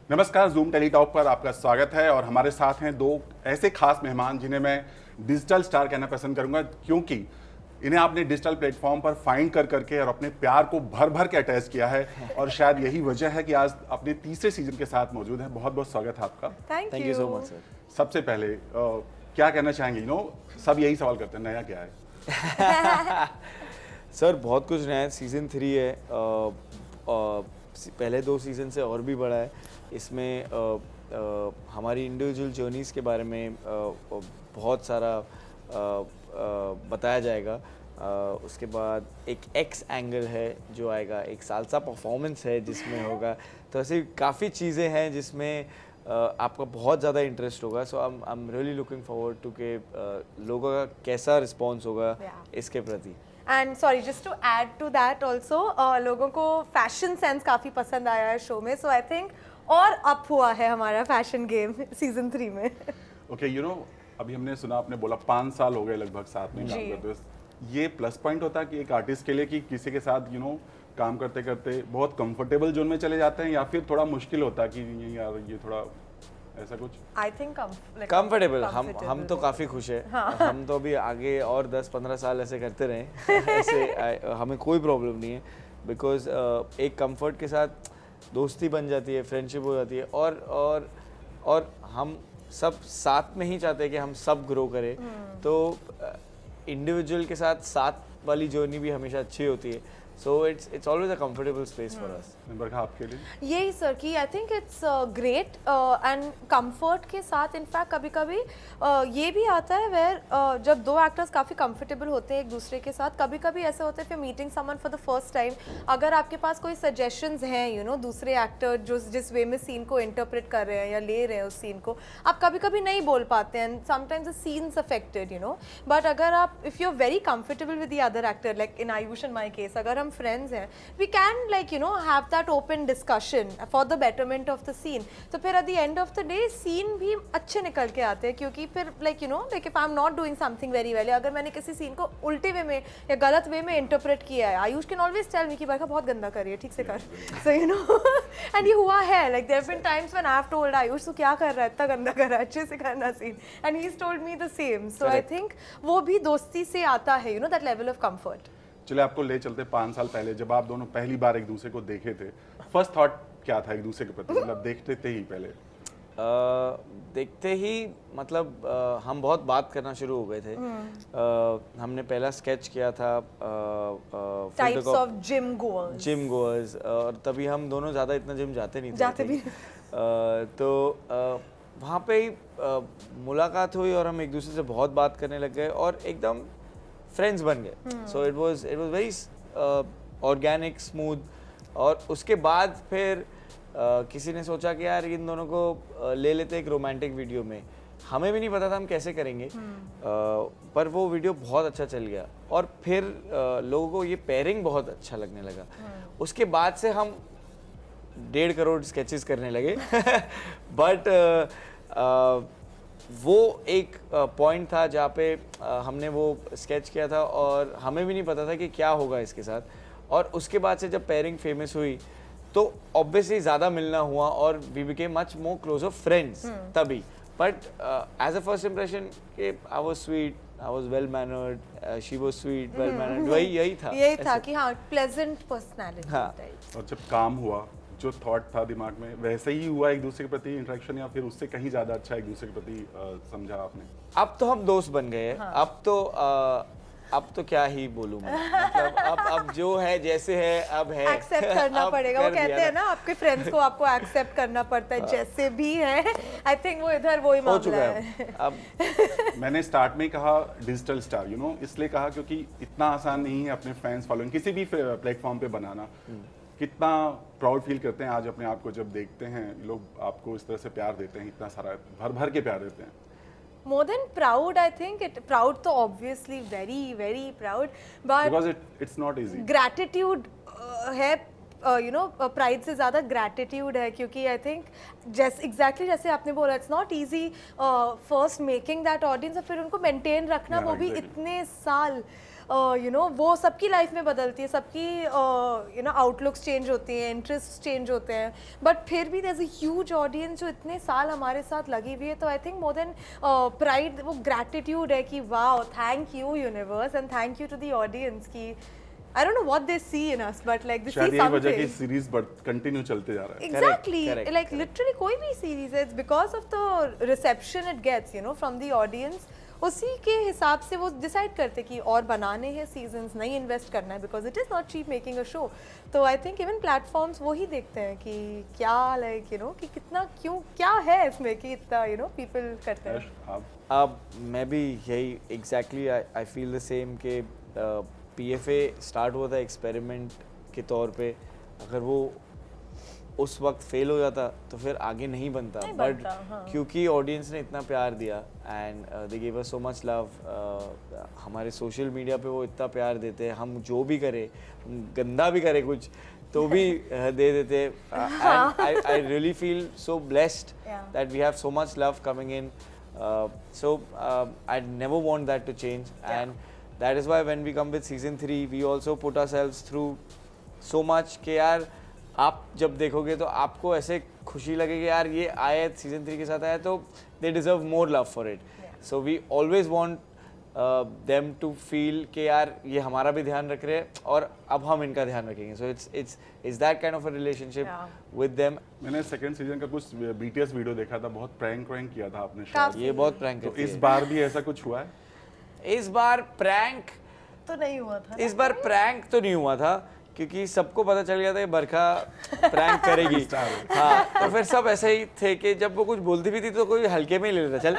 नमस्कार, zoom tele talk पर आपका स्वागत है और हमारे साथ हैं दो ऐसे खास मेहमान जिन्हें मैं डिजिटल स्टार कहना पसंद करूंगा, क्योंकि इन्हें आपने डिजिटल प्लेटफॉर्म पर फाइंड कर करके और अपने प्यार को भर भर के अटैच किया है और शायद यही वजह है कि आज अपने तीसरे सीजन के साथ मौजूद हैं। बहुत बहुत स्वागत है आपका। Thank you so much sir. सबसे पहले क्या कहना चाहेंगे? सब यही सवाल करते हैं, नया क्या है? सर बहुत कुछ नया है, सीज़न 3 है। पहले 2 सीज़न से और भी बड़ा है। इसमें हमारी इंडिविजुअल जर्नीज़ के बारे में बहुत सारा बताया जाएगा। उसके बाद एक एक्स एंगल है जो आएगा, एक सालसा परफॉर्मेंस है जिसमें होगा। तो ऐसी काफ़ी चीज़ें हैं जिसमें आपका बहुत ज़्यादा इंटरेस्ट होगा। So I am really looking forward to के लोगों का कैसा रिस्पॉन्स होगा इसके प्रति। And sorry, just to add to that also, लोगों को फैशन सेंस काफ़ी पसंद आया है शो में। सो आई थिंक और अप हुआ है हमारा फैशन गेम सीजन 3 में। ओके, अभी हमने सुना, आपने बोला 5 साल हो गए लगभग साथ में काम करते हुए। ये प्लस पॉइंट होता है कि एक आर्टिस्ट के लिए कि किसी के साथ काम करते करते बहुत कंफर्टेबल जोन में चले जाते हैं, या फिर थोड़ा मुश्किल होता है कि यार ये थोड़ा ऐसा कुछ? I think comfortable. हम तो काफ़ी खुश है। हाँ। हम तो अभी आगे और 10-15 साल ऐसे करते रहें ऐसे हमें कोई प्रॉब्लम नहीं है। बिकॉज एक कंफर्ट के साथ दोस्ती बन जाती है, फ्रेंडशिप हो जाती है, और हम सब साथ में ही चाहते हैं कि हम सब ग्रो करें। तो इंडिविजुअल के साथ वाली जर्नी भी हमेशा अच्छी होती है। So it's always a comfortable space for us. बरखा, आपके लिए यही सर कि I think it's great and comfort के साथ इनफैक्ट कभी कभी ये भी आता है वेयर जब दो एक्टर्स काफ़ी कंफर्टेबल होते हैं एक दूसरे के साथ, कभी कभी ऐसे होते हैं फिर meeting someone for the first time, अगर आपके पास कोई सजेशंस हैं दूसरे एक्टर जो जिस वे में सीन को इंटरप्रेट कर रहे हैं या ले रहे हैं उस सीन को, आप कभी कभी नहीं बोल पाते हैं। Sometimes the scenes affected but अगर आप if you are very comfortable with the other actor, like in Ayush and my case, अगर हम फ्रेंड्स हैं, we can have that open discussion for the betterment of the scene. तो फिर at the end of the day scene भी अच्छे निकल के आते हैं, क्योंकि फिर like if I am not doing something very well, अगर मैंने किसी सीन को उल्टे वे में या गलत वे में इंटरप्रेट किया है, Ayush can always tell me कि बरखा बहुत गंदा कर रही है, ठीक से कर। सो एंड ये हुआ है, like there have been times when I have told Ayush तू क्या कर रहा है, इतना गंदा कर रहा है, अच्छे से करना scene, and he has told me the same. So I think वो भी दोस्ती से आता है, दैट लेवल ऑफ कंफर्ट। चले आपको ले चलते 5 साल पहले, जब आप दोनों पहली बार एक दूसरे को देखे थे, फर्स्ट थॉट क्या था एक दूसरे के प्रति? मतलब देखते थे ही पहले देखते ही मतलब हम बहुत बात करना शुरू हो गए थे। हमने पहला स्केच किया था टाइप्स ऑफ जिम गोअर्स, और तभी हम दोनों ज़्यादा इतना जिम जाते नहीं थे। जाते भी तो वहाँ पे ही मुलाकात हुई और हम एक दूसरे से बहुत बात करने लग गए और एकदम फ्रेंड्स बन गए। So it was very organic, smooth. और उसके बाद फिर किसी ने सोचा कि यार इन दोनों को ले लेते एक रोमांटिक वीडियो में। हमें भी नहीं पता था हम कैसे करेंगे, पर वो वीडियो बहुत अच्छा चल गया और फिर लोगों को ये पेयरिंग बहुत अच्छा लगने लगा। उसके बाद से हम 1.5 करोड़ स्केचेस करने लगे बट वो एक पॉइंट था जहाँ पे हमने वो स्केच किया था और हमें भी नहीं पता था कि क्या होगा इसके साथ। और उसके बाद से जब पेयरिंग फेमस हुई तो ऑब्वियसली ज़्यादा मिलना हुआ और we became much more closer friends तभी। But as a first impression कि I was sweet, I was well mannered, she was sweet, well mannered, यही था कि हाँ, प्लेजेंट पर्सनालिटी। हाँ। और जब काम हुआ, जो थॉट था दिमाग में वैसे ही हुआ एक दूसरे के प्रति इंटरेक्शन, या फिर उससे कहीं ज़्यादा अच्छा एक दूसरे के प्रति समझा आपने? अब तो हम दोस्त बन गए हैं। हाँ। अब तो क्या ही बोलूं मैं, मतलब अब जो है जैसे है अब है, एक्सेप्ट करना पड़ेगा। वो कहते हैं ना आपके फ्रेंड्स को आपको एक्सेप्ट करना पड़ता है जैसे भी है। आई थिंक वो इधर वही मामला है। अब मैंने स्टार्ट में कहा डिजिटल स्टार, इसलिए कहा क्योंकि इतना आसान नहीं है अपने फैंस फॉलोइंग किसी भी प्लेटफॉर्म पे बनाना। कितना प्राउड फील करते हैं आज अपने आप को जब देखते हैं लोग आपको इस तरह से प्यार देते हैं, इतना सारा भर भर के प्यार देते हैं। More than proud, I think proud तो obviously very very proud, but because it's not easy. Gratitude है, प्राइड से ज़्यादा ग्रैटिट्यूड है, क्योंकि आई थिंक एग्जैक्टली जैसे आपने बोला, it's not easy first making that audience और फिर उनको मेंटेन रखना, वो भी इतने साल। यू नो वो सबकी लाइफ में बदलती है, सबकी यू नो आउटलुक्स चेंज होती हैं, इंटरेस्ट चेंज होते हैं, बट फिर भी there is a huge audience जो इतने साल हमारे साथ लगी हुई है. तो I think more than pride वो ग्रैटिट्यूड है कि wow thank you universe and thank you to the audience की I don't know what they see in us, but like they see शायद यही वजह की something. सीरीज कंटिन्यू चलते जा रहा है. Exactly, Correct, like literally कोई भी series है, it's because of the reception it gets, you know, from the audience. उसी के हिसाब से वो डिसाइड करते कि और बनाने हैं सीजन्स, नहीं इन्वेस्ट करना है, because it is not cheap making a show. तो आई थिंक इवन प्लेटफॉर्म्स वो ही देखते हैं कि क्या लाइक यू नो कि कितना क्यों क्या है इसमें कि इतना यू नो पीपल करते हैं. आप अब मैं भी यही exactly I feel the same के PFA स्टार्ट हुआ था एक्सपेरिमेंट के तौर पे. अगर वो उस वक्त फेल हो जाता तो फिर आगे नहीं बनता, नहीं बट बनता, हाँ. क्योंकि ऑडियंस ने इतना प्यार दिया and they give us so much love. हमारे सोशल मीडिया पे वो इतना प्यार देते हैं, हम जो भी करें, गंदा भी करें कुछ तो भी दे देते. And I really feel so blessed Yeah. that we have so much love coming in. So I never want that to change, and that is why when we come with season 3 we also put ourselves through so much कि यार आप जब देखोगे तो आपको ऐसे खुशी लगेगी यार ये आए सीजन 3 के साथ आया तो they deserve more love for it. So we always want them to feel कि यार ये हमारा भी ध्यान रख रहे हैं और अब हम इनका ध्यान रखेंगे. So it's that kind of a relationship Yeah. with them. मैंने सेकंड सीजन का कुछ BTS वीडियो देखा था, बहुत प्रैंक किया था आपने शायद. काफी. ये बहुत प्रैंक तो करती इस है. बार भी ऐसा कुछ हुआ है? इस बार प्रैंक तो नहीं हुआ था. इस बार प्रैंक तो नहीं हुआ था क्योंकि सबको पता चल गया था कि बरखा प्रैंक करेगी. हाँ, तो फिर सब ऐसे ही थे कि जब वो कुछ बोलती भी थी तो कोई हल्के में ही ले लेता चल.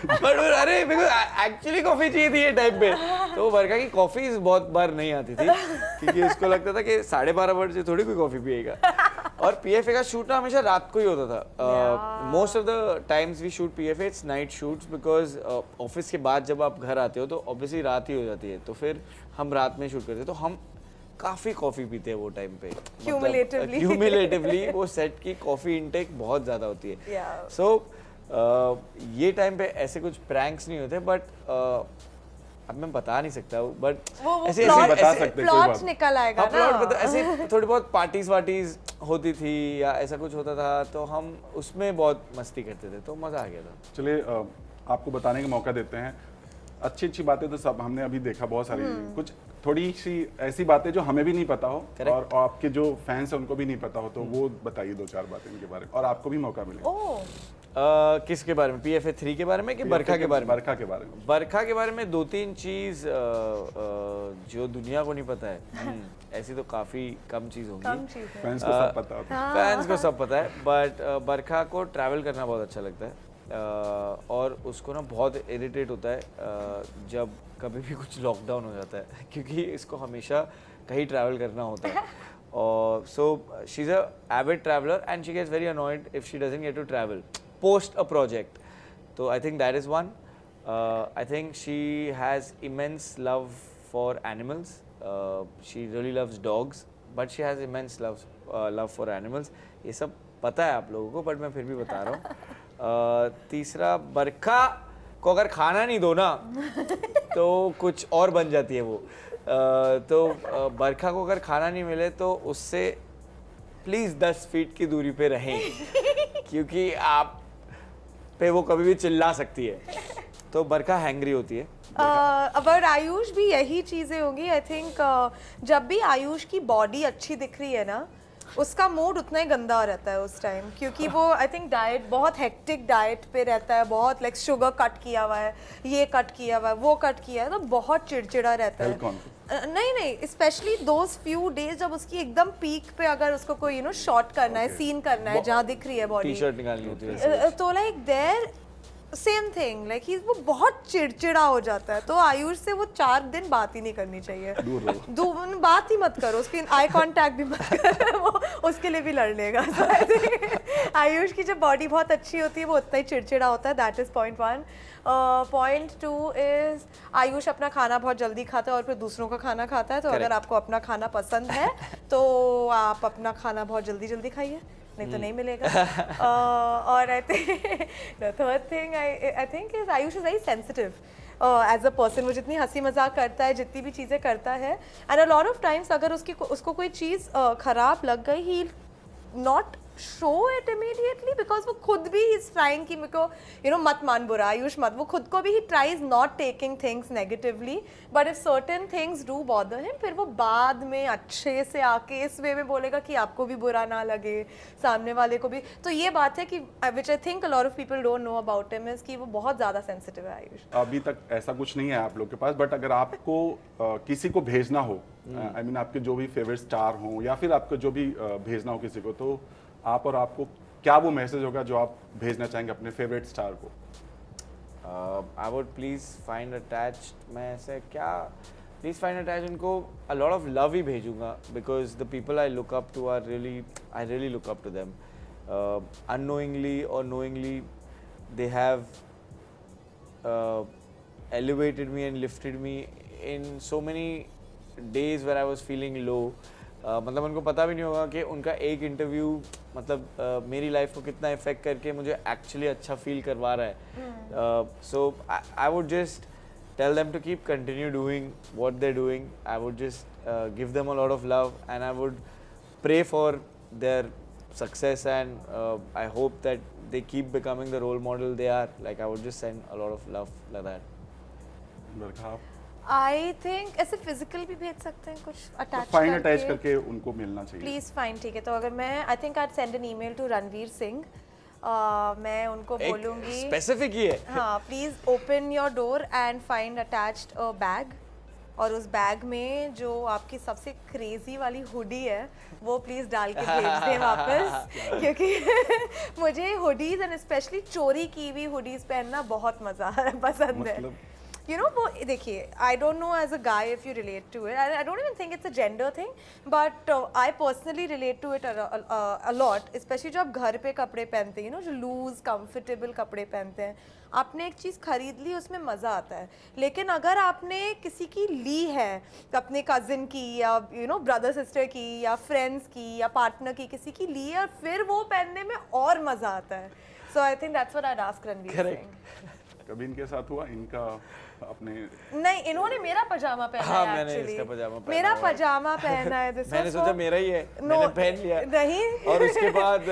बट अरे मेरे को एक्चुअली कॉफी चाहिए थी ये टाइम पे, तो बरखा की कॉफी बहुत बार नहीं आती थी क्योंकि उसको लगता था कि 12:30 बजे थोड़ी कोई कॉफी पिएगा. और PFA का शूट ना हमेशा रात को ही होता था. Most of the times we shoot PFA it's night shoots because office के बाद जब आप घर आते हो तो ऑब्वियसली रात ही हो जाती है, तो फिर हम रात में शूट करते हैं. तो हम काफ़ी कॉफ़ी पीते हैं वो टाइम पे. Cumulatively. क्यूमुलेटिवली वो सेट की कॉफ़ी इनटेक बहुत ज़्यादा होती है. Yeah. सो ये टाइम पे ऐसे कुछ प्रैंक्स नहीं होते, बट अब मैं बता नहीं सकता हूँ, बट वो ऐसे plot- बता सकते कोई प्लॉट बात. निकल आएगा हाँ, ना. प्लॉट ऐसे थोड़ी बहुत पार्टीज वार्टीज होती थी या ऐसा कुछ होता था तो हम उसमें बहुत मस्ती करते थे, तो मज़ा आ गया था. चलिए आपको बताने का मौका देते हैं. अच्छी बातें तो सब हमने अभी देखा, बहुत सारी. कुछ थोड़ी सी ऐसी बातें जो हमें भी नहीं पता हो और आपके जो फैंस हैं उनको भी नहीं पता हो, तो वो बताइए 2-4 बातें इनके बारे में और आपको भी मौका मिले. ओह, किसके बारे में? PFA 3 के बारे में कि बरखा के बारे में? बरखा के बारे में. बरखा के बारे में 2-3 चीज जो दुनिया को नहीं पता है. ऐसी तो काफी कम चीज कम होंगी. चीज है. फैंस को सब पता होता है. फैंस को सब पता है, बट बरखा को ट्रैवल करना बहुत अच्छा लगता है. और उसको ना बहुत इरिटेट होता है जब कभी भी कुछ लॉकडाउन हो जाता है क्योंकि इसको हमेशा कहीं ट्रैवल करना होता है. और so she is a avid traveller and she gets very annoyed if she doesn't get to travel post a project. तो I think that is one. I think she has immense love for animals. She really loves dogs but she has immense love for animals. ये सब पता है आप लोगों को, but मैं फिर भी बता रहा हूँ. तीसरा, बरखा को अगर खाना नहीं दो ना तो कुछ और बन जाती है वो. तो बरखा को अगर खाना नहीं मिले तो उससे प्लीज़ 10 फीट की दूरी पे रहें क्योंकि आप पे वो कभी भी चिल्ला सकती है. तो बरखा हैंग्री होती है. अबाउट आयुष भी यही चीज़ें होंगी. आई थिंक जब भी आयुष की बॉडी अच्छी दिख रही है ना, उसका मूड उतना ही गंदा रहता है उस टाइम, क्योंकि वो आई थिंक डाइट बहुत हेक्टिक डाइट पे रहता है, बहुत लाइक शुगर कट किया हुआ है, ये कट किया हुआ है, वो कट किया है, तो बहुत चिड़चिड़ा रहता है. नहीं, स्पेशली दोज फ्यू डेज जब उसकी एकदम पीक पे अगर उसको कोई शॉट करना है, सीन करना है जहाँ दिख रही है बॉडी, टी-शर्ट निकालनी होती है, तो like there same thing like वो बहुत चिड़चिड़ा हो जाता है. तो आयुष से वो 4 दिन बात ही नहीं करनी चाहिए. बात ही मत करो, उसकी आई कांटेक्ट भी मत करो, वो उसके लिए भी लड़ लेगा. आयुष की जब बॉडी बहुत अच्छी होती है वो उतना ही चिड़चिड़ा होता है. That is point 1. Point 2 is Ayush अपना खाना बहुत जल्दी खाता है और फिर दूसरों का खाना खाता है. तो अगर आपको अपना खाना पसंद है तो आप अपना खाना बहुत जल्दी खाइए, नहीं तो नहीं मिलेगा. और I think the third thing I think is Ayush is very sensitive. As a person, वो जितनी हंसी मजाक करता है, जितनी भी चीज़ें करता है, and a lot of times अगर उसको कोई चीज़ खराब लग गई, he not show it immediately because वो खुद भी ही इज ट्राइंग कि मेरे को मत मान बुरा, आयुष मत, वो खुद को भी he tries not taking things negatively, but if certain things do bother him, फिर वो बाद में अच्छे से आके इस वे में बोलेगा कि आपको भी बुरा ना लगे, सामने वाले को भी। तो ये बात है कि which I think a lot of people don't know about him is कि वो बहुत ज़्यादा सेंसिटिव है आयुष। अभी तक ऐसा कुछ नहीं है आप लोग के पास, बट अगर आपको किसी को भेजना हो, आई मीन आपके जो भी फेवरेट स्टार हो या फिर आपको जो भी भेजना हो किसी को, तो आप और आपको क्या वो मैसेज होगा जो आप भेजना चाहेंगे अपने फेवरेट स्टार को? I would please find attached, मैं ऐसे क्या please find attached उनको a lot of love ही भेजूंगा, because the people I look up to are really, I really look up to them. Unknowingly or knowingly, they have elevated me and lifted me in so many days where I was feeling low. मतलब उनको पता भी नहीं होगा कि उनका एक interview मतलब मेरी लाइफ को कितना इफेक्ट करके मुझे एक्चुअली अच्छा फील करवा रहा है। So I would just tell them to keep continue doing what they are doing. I would just give them a lot of love and I would pray for their success, and I hope that they keep becoming the role model they are. Like I would just send a lot of love like that. बरखा आप I think ऐसे physical भी भेज सकते हैं कुछ attach fine attach करके उनको मिलना चाहिए। प्लीज फाइन, ठीक है। तो अगर मैं I think I send an email to Ranveer Singh, मैं उनको बोलूँगी स्पेसिफिक ही है। हाँ, please open your door and find attached a bag, और उस बैग में जो आपकी सबसे क्रेजी वाली हुडी है वो प्लीज़ डाल के भेज दें वापस, क्योंकि मुझे हुडीज एंड स्पेशली चोरी की हुई हुडीज पहनना बहुत मज़ा पसंद है। You know, वो देखिए, I don't know as a guy if you relate to it. I don't even think it's a gender thing, but I personally relate to it a lot, especially जब आप घर पे कपड़े पहनते हैं, जो लूज कंफर्टेबल कपड़े पहनते हैं। आपने एक चीज़ खरीद ली, उसमें मज़ा आता है, लेकिन अगर आपने किसी की ली है, अपने कज़िन की या ब्रदर सिस्टर की या फ्रेंड्स की या पार्टनर की, किसी की ली है और फिर वो पहनने में और मज़ा आता है। So I think that's what I ask Ranveer Singh. कभी इनके साथ हुआ इनका अपने? नहीं, इन्होंने मेरा पजामा पहना हाँ, है। मैंने actually इसका पजामा पहना मेरा हुआ है। पजामा पहना है। मैंने सोचा मेरा ही है, मैंने पहन लिया। नहीं। और उसके बाद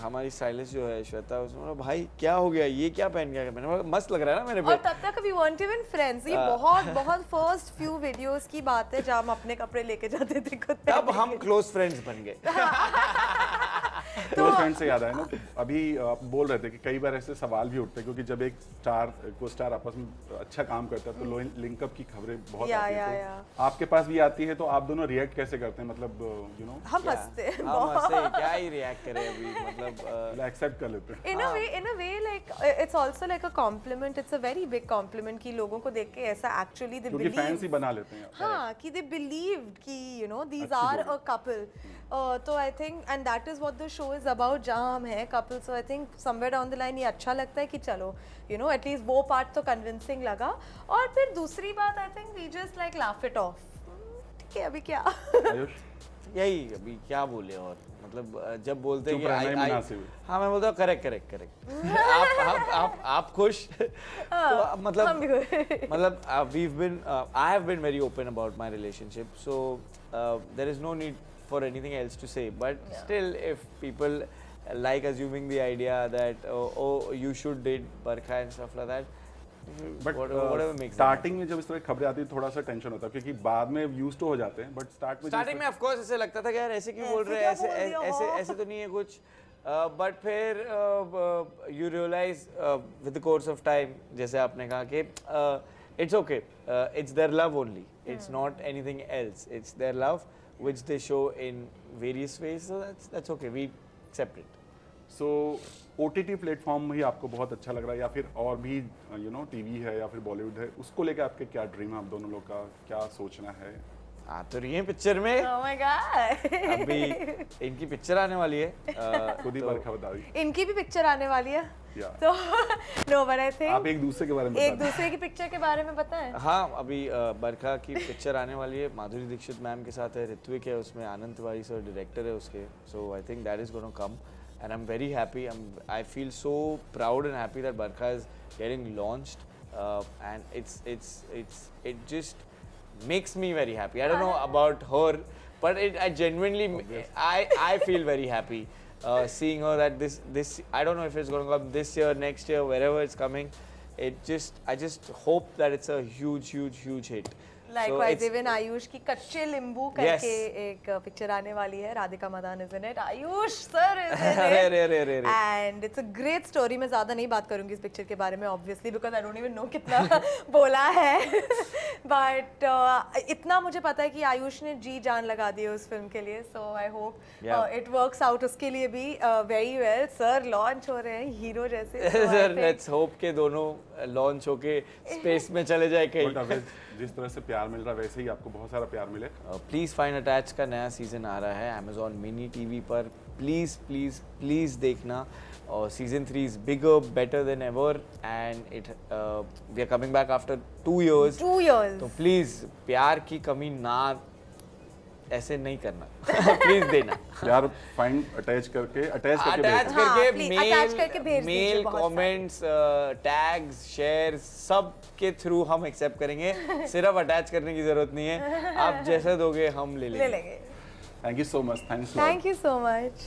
हमारी स्टाइलिस्ट जो है श्वेता, उसने बोला भाई क्या हो गया, ये क्या पहन गया? मैंने बोला मस्त लग रहा है ना मेरे पे। और तब तक we weren't even friends। ये बहुत फर्स्ट फ्यू वीडियोस की बात है जब हम अपने कपड़े लेके जाते थे खुद। तब हम क्लोज फ्रेंड्स बन गए। क्लोज फ्रेंड से याद आया ना, अभी आप बोल रहे थे कि कई बार ऐसे सवाल भी उठते हैं, क्योंकि जब एक स्टार आपस में अच्छा काम करता है तो लिंकअप की खबरें बहुत आती हैं। तो आपके पास भी आती है, तो आप दोनों रिएक्ट कैसे करते हैं? मतलब हम हंसते हैं, हम हंसते, क्या ही रिएक्ट करें अभी, मतलब एक्सेप्ट कर लेते हैं। in a way like it's also like a compliment, it's a very big compliment कि लोगों को देख के ऐसा actually they क्योंकि फैंस ही believe, बना लेते हैं। हाँ, कि they believed कि these अच्छी are जोड़ी। a couple। तो I think and that is what the show is about, जहाँ हम हैं couple। So I think somewhere down the line ये अच्छा लगता है कि चलो at least वो part तो convincing लगा। और फिर दूसरी बात I think we just like laugh it off। ठीक है, अभी क्या आयुष यही अभी क्या बोले, और मतलब जब बोलते हैं चुप रहना ही मुनासिब है। हाँ, मैं बोलता हूँ करेक्ट। आप खुश तो मतलब I have been very open about my relationship, so there is no need for anything else to say, but still if people like assuming the idea that oh you should date Barkha and stuff like that, but whatever makes starting में जब इस तरह खबरें आती है थोड़ा सा tension होता है, क्योंकि बाद में यूज तो हो जाते हैं, बट स्टार्टिंग में ऑफ कोर्स ऐसे लगता था कि यार ऐसे क्यों बोल रहे हैं, ऐसे तो नहीं है कुछ, बट फिर you realise with the course of time, जैसे आपने कहा कि it's okay, it's their love only, it's not anything else, it's their love which they show in various ways, so that's okay, we accept it. So OTT platform ही आपको बहुत अच्छा लग रहा है, या फिर और भी टीवी है या फिर बॉलीवुड है, उसको लेकर आपके क्या ड्रीम है? आप दोनों लोग का क्या सोचना है? आ तो रही है पिक्चर में। Oh my God। अभी इनकी पिक्चर आने वाली है, खुद ही बरखा बता दी। इनकी भी पिक्चर आने वाली है, तो नो बट आई थिंक आप एक दूसरे के बारे में एक दूसरे की पिक्चर के बारे में बताएं। हाँ, अभी बरखा की पिक्चर आने वाली है, माधुरी दीक्षित मैम के साथ है, ऋत्विक है उसमें, आनंद तिवारी सर डायरेक्टर है उसके, so I think that is gonna come and I'm very happy. I feel so proud and happy that Barkha is getting launched and it just makes me very happy. I don't know about her, but I genuinely I feel very happy seeing her at this. I don't know if it's going to come this year, next year, wherever it's coming. I just hope that it's a huge hit. Likewise, even Ayush की कच्चे लींबू करके एक picture आने वाली है, Radhika Madan is in it, Ayush sir is in it, and it's a great story. मैं ज्यादा नहीं बात करूंगी इस पिक्चर के बारे में obviously because I don't even know कितना बोला है, बट इतना मुझे पता है कि आयुष ने जी जान लगा दी है उस फिल्म के लिए. So I hope it works out उसके लिए भी वेरी वेल. सर लॉन्च हो रहे हैं हीरो जैसे. सर लेट्स होप के दोनों लॉन्च होके स्पेस में चले जाए कहीं. जिस तरह से प्यार मिल रहा है वैसे ही आपको बहुत सारा प्यार मिले. प्लीज़ फाइंड अटैच का नया सीज़न आ रहा है Amazon मिनी टीवी पर. प्लीज़ देखना. और season 3 is bigger better than ever and it we are coming back after 2 years. तो प्लीज़ प्यार की कमी ना ऐसे नहीं करना. प्लीज देना. यार फाइंड अटैच करके मेल कमेंट्स टैग्स शेयर सब के थ्रू हम एक्सेप्ट करेंगे. सिर्फ अटैच करने की जरूरत नहीं है. आप जैसे दोगे हम ले लेंगे. Thank you so much. Thank you so much.